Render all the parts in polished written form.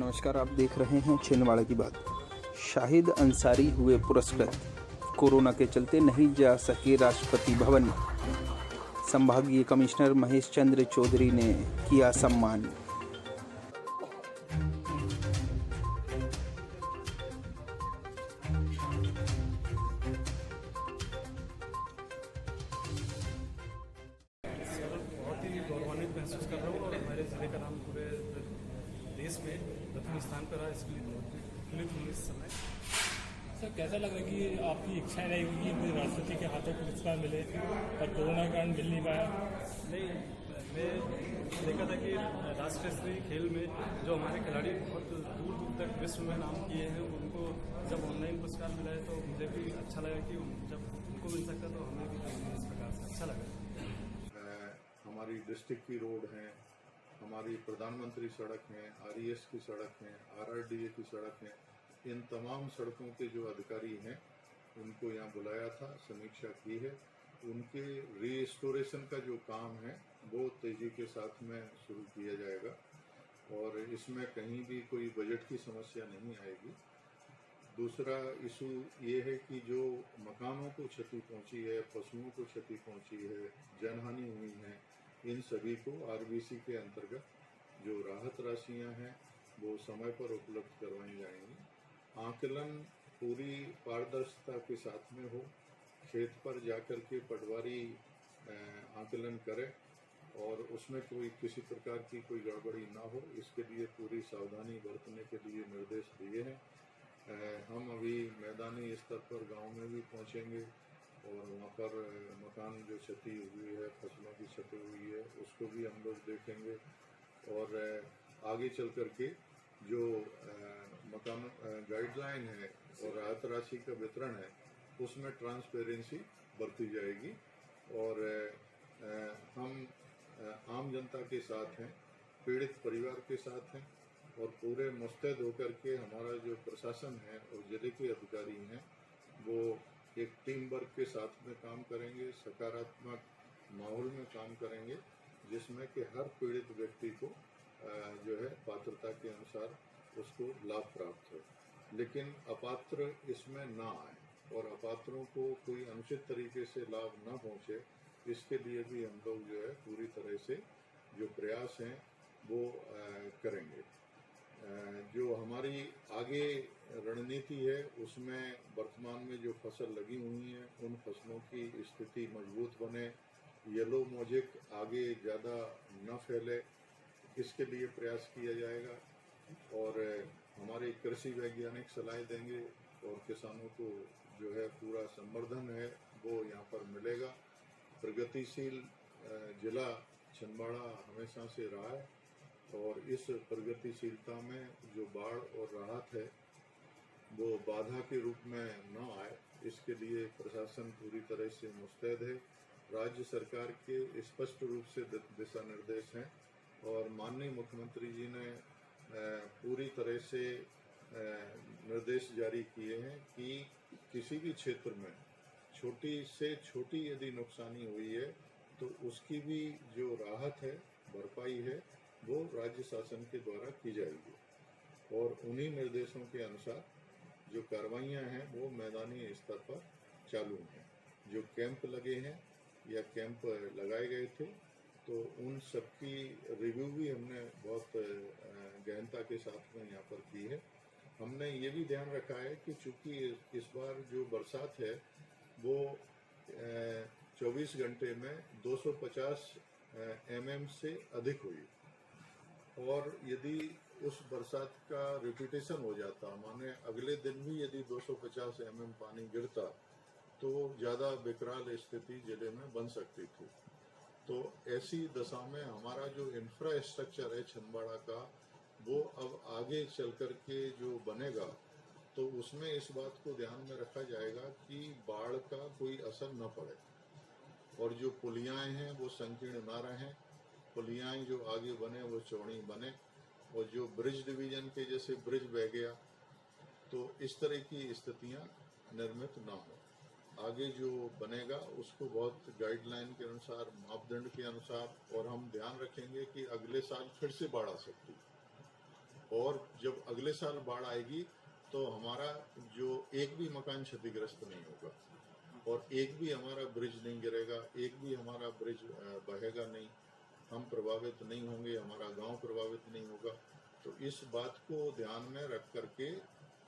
नमस्कार, आप देख रहे हैं छिंदवाड़ा की बात। शाहिद अंसारी हुए पुरस्कृत। कोरोना के चलते नहीं जा सके राष्ट्रपति भवन। संभागीय कमिश्नर महेश चंद्र चौधरी ने किया सम्मान। बहुत ही गौरवान्वित महसूस कर रहा हूँ और हमारे ज़िले का नाम पूरे देश में प्रथम स्थान पर रहा, इसके लिए बहुत प्रफुल्लित हूँ इस समय। सर, कैसा लग रहा है कि आपकी इच्छाएं रही होगी कि राष्ट्रपति के हाथों पुरस्कार मिले पर कोरोना के कारण मिल नहीं पाया? नहीं, मैं देखा था कि राष्ट्रीय स्तरीय खेल में जो हमारे खिलाड़ी बहुत दूर दूर तक विश्व में नाम किए हैं, उनको जब ऑनलाइन पुरस्कार मिला है तो मुझे भी अच्छा लगा कि जब उनको मिल सकता तो हमें भी इस प्रकार से अच्छा लगा। हमारी डिस्ट्रिक्ट की रोड हैं, हमारी प्रधानमंत्री सड़क हैं, आरईएस की सड़क हैं, आरआरडीए की सड़क हैं, इन तमाम सड़कों के जो अधिकारी हैं उनको यहाँ बुलाया था, समीक्षा की है। उनके रीस्टोरेशन का जो काम है वो तेजी के साथ में शुरू किया जाएगा और इसमें कहीं भी कोई बजट की समस्या नहीं आएगी। दूसरा इशू ये है कि जो मकानों को क्षति पहुंची है, पशुओं को क्षति पहुंची है, जनहानि हुई है, इन सभी को आरबीसी के अंतर्गत जो राहत राशियां हैं वो समय पर उपलब्ध करवाई जाएंगी। आकलन पूरी पारदर्शिता के साथ में हो, खेत पर जाकर के पटवारी आकलन करे और उसमें कोई किसी प्रकार की कोई गड़बड़ी ना हो, इसके लिए पूरी सावधानी बरतने के लिए निर्देश दिए हैं। हम अभी मैदानी स्तर पर गांव में भी पहुंचेंगे और वहाँ पर मकान जो क्षति हुई है, फसलों की क्षति हुई है, उसको भी हम लोग देखेंगे और आगे चल करके जो मकान गाइडलाइन है और राहत राशि का वितरण है उसमें ट्रांसपेरेंसी बरती जाएगी और हम आम जनता के साथ हैं, पीड़ित परिवार के साथ हैं और पूरे मुस्तैद होकर के हमारा जो प्रशासन है और जिले के अधिकारी हैं वो एक टीम वर्क के साथ में काम करेंगे, सकारात्मक माहौल में काम करेंगे जिसमें कि हर पीड़ित व्यक्ति को जो है पात्रता के अनुसार उसको लाभ प्राप्त हो, लेकिन अपात्र इसमें ना आए और अपात्रों को कोई अनुचित तरीके से लाभ ना पहुंचे, इसके लिए भी हम लोग जो है पूरी तरह से जो प्रयास हैं वो करेंगे। जो हमारी आगे रणनीति है उसमें वर्तमान में जो फसल लगी हुई है उन फसलों की स्थिति मजबूत बने, येलो मोजेक आगे ज़्यादा न फैले, इसके लिए प्रयास किया जाएगा और हमारे कृषि वैज्ञानिक सलाह देंगे और किसानों को जो है पूरा संवर्धन है वो यहाँ पर मिलेगा। प्रगतिशील जिला छिंदवाड़ा हमेशा से रहा है और इस प्रगतिशीलता में जो बाढ़ और राहत है वो बाधा के रूप में न आए, इसके लिए प्रशासन पूरी तरह से मुस्तैद है। राज्य सरकार के स्पष्ट रूप से दिशा निर्देश हैं और माननीय मुख्यमंत्री जी ने पूरी तरह से निर्देश जारी किए हैं कि किसी भी क्षेत्र में छोटी से छोटी यदि नुकसानी हुई है तो उसकी भी जो राहत है, भरपाई है, वो राज्य शासन के द्वारा की जाएगी और उन्हीं निर्देशों के अनुसार जो कार्रवाइयाँ हैं वो मैदानी स्तर पर चालू हैं। जो कैंप लगे हैं या कैंप लगाए गए थे तो उन सबकी रिव्यू भी हमने बहुत गहनता के साथ में यहाँ पर की है। हमने ये भी ध्यान रखा है कि चूंकि इस बार जो बरसात है वो 24 घंटे में 250 mm से अधिक हुई और यदि उस बरसात का रिपीटेशन हो जाता, माने अगले दिन भी यदि 250 mm पानी गिरता तो ज़्यादा विकराल स्थिति जिले में बन सकती थी। तो ऐसी दशा में हमारा जो इंफ्रास्ट्रक्चर है छिंदवाड़ा का वो अब आगे चल कर के जो बनेगा तो उसमें इस बात को ध्यान में रखा जाएगा कि बाढ़ का कोई असर न पड़े और जो पुलियाएँ हैं वो संकीर्ण ना रहें, पुलियाएँ जो आगे बने वो चौड़ी बने और जो ब्रिज डिवीजन के जैसे ब्रिज बह गया तो इस तरह की स्थितियाँ निर्मित ना हो। आगे जो बनेगा उसको बहुत गाइडलाइन के अनुसार, मापदंड के अनुसार और हम ध्यान रखेंगे कि अगले साल फिर से बाढ़ आ सकती है। और जब अगले साल बाढ़ आएगी तो हमारा जो एक भी मकान क्षतिग्रस्त नहीं होगा और एक भी हमारा ब्रिज नहीं गिरेगा, एक भी हमारा ब्रिज बहेगा नहीं, हम प्रभावित नहीं होंगे, हमारा गांव प्रभावित नहीं होगा। तो इस बात को ध्यान में रख करके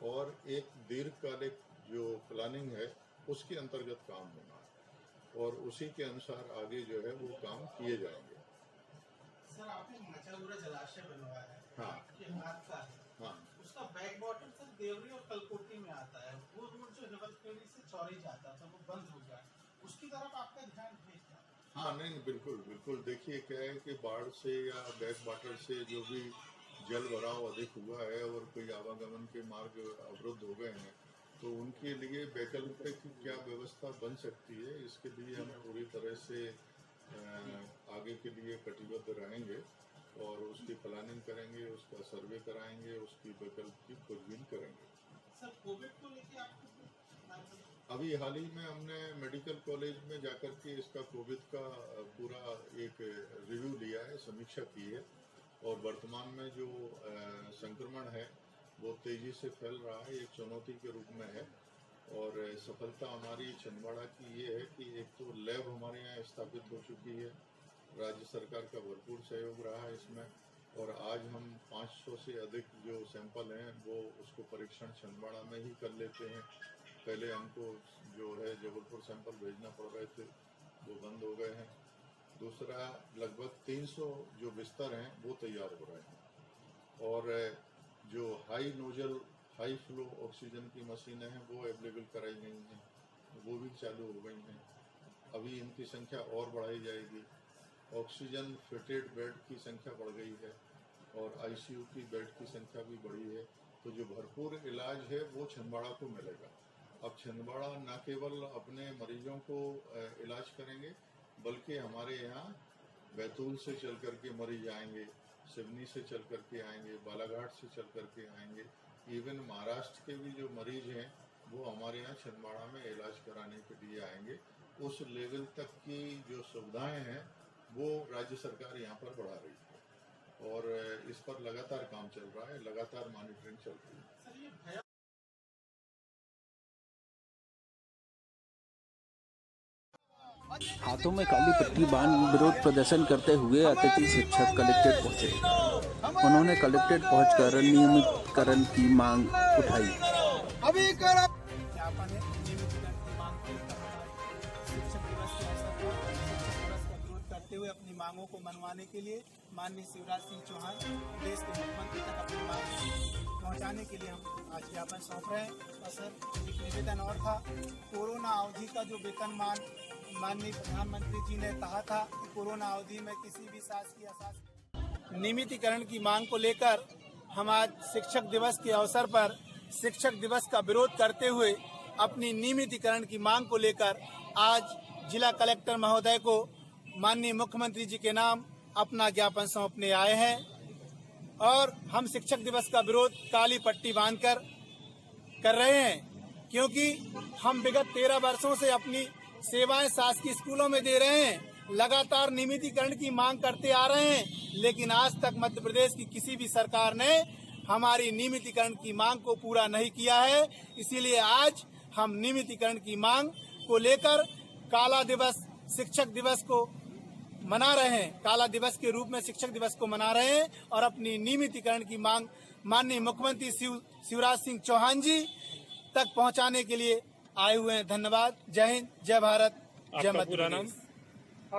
और एक दीर्घकालिक जो प्लानिंग है उसके अंतर्गत काम होना है और उसी के अनुसार आगे जो है वो काम किए जाएंगे। सर, आपने मचागुड़ा जलाशय बनवाया है, हाँ, आपके हाथ का है, हाँ, उसका बैक वाटर सर देवरी और कलकोटी में आता है। वो रोड जो हेवलखेड़ी से चौरी जाता था वो बंद हो गया, उसकी तरफ आपका ध्यान भेजना। हाँ, नहीं, बिल्कुल बिल्कुल। देखिए क्या है कि बाढ़ से या बैक वाटर से जो भी जल भराव अधिक हुआ है और कोई आवागमन के मार्ग अवरुद्ध हो गए हैं तो उनके लिए वैकल्पिक क्या व्यवस्था बन सकती है, इसके लिए हम पूरी तरह से आगे के लिए कटिबद्ध रहेंगे और उसकी प्लानिंग करेंगे, उसका सर्वे कराएंगे, उसकी वैकल्प की खोजबीन करेंगे। सर, कोविड को लेकर आपको अभी हाल ही में हमने मेडिकल कॉलेज में जाकर के इसका कोविड का पूरा एक रिव्यू लिया है, समीक्षा की है और वर्तमान में जो संक्रमण है वो तेजी से फैल रहा है, एक चुनौती के रूप में है और सफलता हमारी छिंदवाड़ा की ये है कि एक तो लैब हमारे यहाँ स्थापित हो चुकी है, राज्य सरकार का भरपूर सहयोग रहा है इसमें और आज हम 500 से अधिक जो सैंपल हैं वो उसको परीक्षण छिंदवाड़ा में ही कर लेते हैं। पहले हमको जो है जबलपुर सैंपल भेजना पड़ रहे थे, वो बंद हो गए हैं। दूसरा, लगभग 300 जो बिस्तर हैं वो तैयार हो रहे हैं और जो high nozzle high flow oxygen की मशीनें हैं वो अवेलेबल कराई गई हैं, वो भी चालू हो गई हैं। अभी इनकी संख्या और बढ़ाई जाएगी। ऑक्सीजन फिटेड बेड की संख्या बढ़ गई है और आईसीयू की बेड की संख्या भी बढ़ी है। तो जो भरपूर इलाज है वो छिंदवाड़ा को मिलेगा। अब छिंदवाड़ा न केवल अपने मरीजों को इलाज करेंगे बल्कि हमारे यहाँ बैतूल से चल करके मरीज आएंगे, सिवनी से चल करके आएंगे, बालाघाट से चल करके आएंगे, इवन महाराष्ट्र के भी जो मरीज हैं वो हमारे यहाँ छिंदवाड़ा में इलाज कराने के लिए आएंगे। उस लेवल तक की जो सुविधाएं हैं वो राज्य सरकार यहाँ पर बढ़ा रही है और इस पर लगातार काम चल रहा है, लगातार मॉनिटरिंग चल रही है। हाथों में काली पट्टी बांध विरोध प्रदर्शन करते हुए अतिथि शिक्षक कलेक्ट्रेट पहुंचे। उन्होंने कलेक्ट्रेट पहुंचकर नियमितीकरण की मांग उठाई। ज्ञापन है नियमितीकरण की मांग शिक्षक दिवस के अवसर पर शिक्षक दिवस का विरोध करते हुए अपनी मांगों को मनवाने के लिए माननीय शिवराज सिंह चौहान देश के मुख्यमंत्री तक अपनी मांग पहुंचाने के लिए हम आज ज्ञापन सौंप रहे हैं। और सर, एक निवेदन और था, कोरोना अवधि का जो वेतनमान माननीय प्रधानमंत्री जी ने कहा था कि कोरोना अवधि में किसी भी शासकीय नियमितीकरण की मांग को लेकर हम आज शिक्षक दिवस के अवसर पर शिक्षक दिवस का विरोध करते हुए अपनी नियमितीकरण की मांग को लेकर आज जिला कलेक्टर महोदय को माननीय मुख्यमंत्री जी के नाम अपना ज्ञापन सौंपने आए हैं। और हम शिक्षक दिवस का विरोध काली पट्टी बांधकर कर रहे हैं क्योंकि हम विगत 13 वर्षों से अपनी सेवाएं शासकीय स्कूलों में दे रहे हैं, लगातार नियमितीकरण की मांग करते आ रहे हैं, लेकिन आज तक मध्य प्रदेश की किसी भी सरकार ने हमारी नियमितीकरण की मांग को पूरा नहीं किया है। इसीलिए आज हम नियमितीकरण की मांग को लेकर काला दिवस शिक्षक दिवस को मना रहे हैं, काला दिवस के रूप में शिक्षक दिवस को मना रहे हैं और अपनी नियमितीकरण की मांग माननीय मुख्यमंत्री शिवराज सिंह चौहान जी तक पहुंचाने के लिए आए हुए हैं। धन्यवाद। जय हिंद, जय भारत, जय मध्य प्रदेश।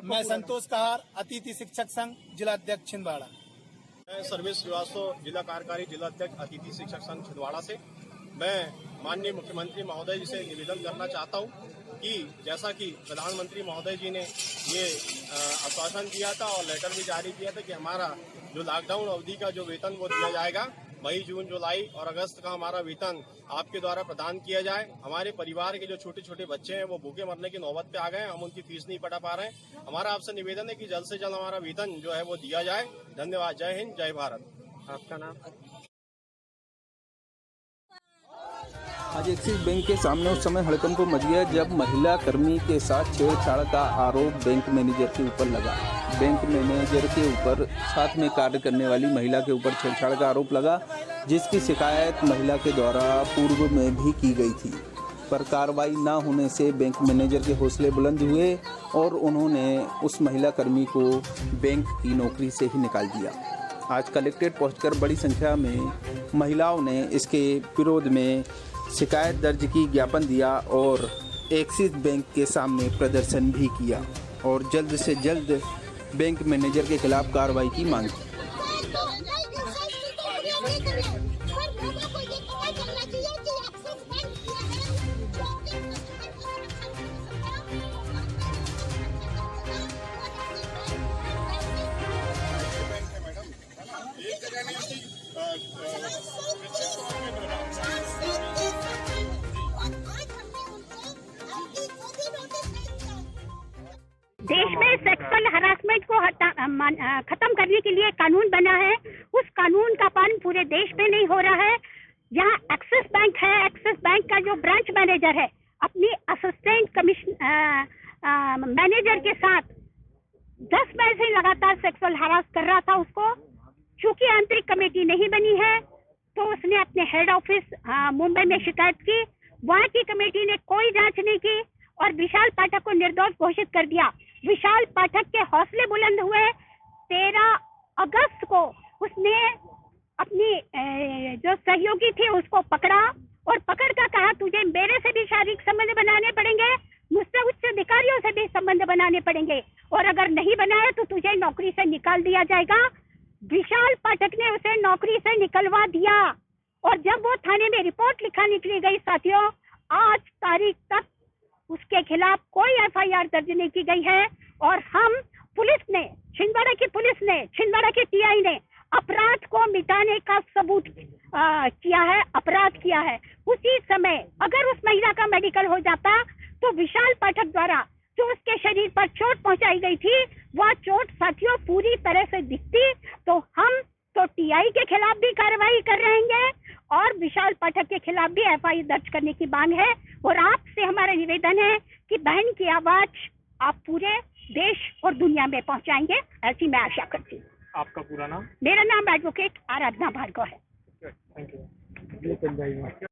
मैं संतोष कहार, अतिथि शिक्षक संघ जिला अध्यक्ष छिंदवाड़ा। मैं सर्वेश श्रीवास्तव, जिला कार्यकारी जिला अध्यक्ष अतिथि शिक्षक संघ छिंदवाड़ा से। मैं माननीय मुख्यमंत्री महोदय जी से निवेदन करना चाहता हूं कि जैसा कि प्रधानमंत्री महोदय जी ने ये आश्वासन दिया था और लेटर भी जारी किया था कि हमारा जो लॉकडाउन अवधि का जो वेतन वो दिया जाएगा, मई, जून, जुलाई और अगस्त का हमारा वेतन आपके द्वारा प्रदान किया जाए। हमारे परिवार के जो छोटे छोटे बच्चे हैं वो भूखे मरने की नौबत पे आ गए हैं, हम उनकी फीस नहीं पटा पा रहे हैं। हमारा आपसे निवेदन है कि जल्द से जल्द हमारा वेतन जो है वो दिया जाए। धन्यवाद। जय हिंद, जय भारत। आपका नाम? आज एक्सिस बैंक के सामने उस समय हड़कंप मच गया जब महिला कर्मी के साथ छेड़छाड़ का आरोप बैंक मैनेजर के ऊपर लगा। बैंक मैनेजर के ऊपर साथ में कार्य करने वाली महिला के ऊपर छेड़छाड़ का आरोप लगा, जिसकी शिकायत महिला के द्वारा पूर्व में भी की गई थी, पर कार्रवाई न होने से बैंक मैनेजर के हौसले बुलंद हुए और उन्होंने उस महिला कर्मी को बैंक की नौकरी से ही निकाल दिया। आज कलेक्ट्रेट पहुंचकर बड़ी संख्या में महिलाओं ने इसके विरोध में शिकायत दर्ज की, ज्ञापन दिया और एक्सिस बैंक के सामने प्रदर्शन भी किया और जल्द से जल्द बैंक मैनेजर के खिलाफ कार्रवाई की मांग की। देश में सेक्सुअल हरासमेंट को खत्म करने के लिए कानून बना है। उस कानून का पालन पूरे देश में नहीं हो रहा है। यहाँ एक्सिस बैंक है, एक्सिस बैंक का जो ब्रांच मैनेजर है अपनी असिस्टेंट मैनेजर के साथ 10 महीने से लगातार सेक्सुअल हरास कर रहा था उसको। चूंकि आंतरिक कमेटी नहीं बनी है तो उसने अपने हेड ऑफिस मुंबई में शिकायत की। वहाँ की कमेटी ने कोई जांच नहीं की और विशाल पाठक को निर्दोष घोषित कर दिया। विशाल पाठक के हौसले बुलंद हुए। 13 अगस्त को उसने अपनी जो सहयोगी थी उसको पकड़ा और पकड़ कर कहा तुझे मेरे से भी शारीरिक संबंध बनाने पड़ेंगे, मुझसे उच्च अधिकारियों से भी संबंध बनाने पड़ेंगे और अगर नहीं बनाए तो तुझे नौकरी से निकाल दिया जाएगा। विशाल पाठक ने उसे नौकरी से निकलवा दिया और जब वो थाने में रिपोर्ट निकली गई साथियों, आज तारीख तक उसके खिलाफ कोई एफआईआर दर्ज नहीं की गई है। और हम पुलिस ने, छिंदवाड़ा की पुलिस ने, छिंदवाड़ा की टीआई ने अपराध को मिटाने का सबूत किया है, अपराध किया है। उसी समय अगर उस महिला का मेडिकल हो जाता तो विशाल पाठक द्वारा जो उसके शरीर पर चोट पहुंचाई गई थी वह चोट साथियों पूरी तरह से दिखती। तो हम तो टीआई के खिलाफ भी कार्रवाई कर रहेंगे और विशाल पाठक के खिलाफ भी एफआईआर दर्ज करने की मांग है। और आपसे हमारा निवेदन है कि बहन की आवाज आप पूरे देश और दुनिया में पहुंचाएंगे, ऐसी मैं आशा करती हूँ। आपका पूरा नाम? मेरा नाम एडवोकेट आराधना भार्गव है। Thank you.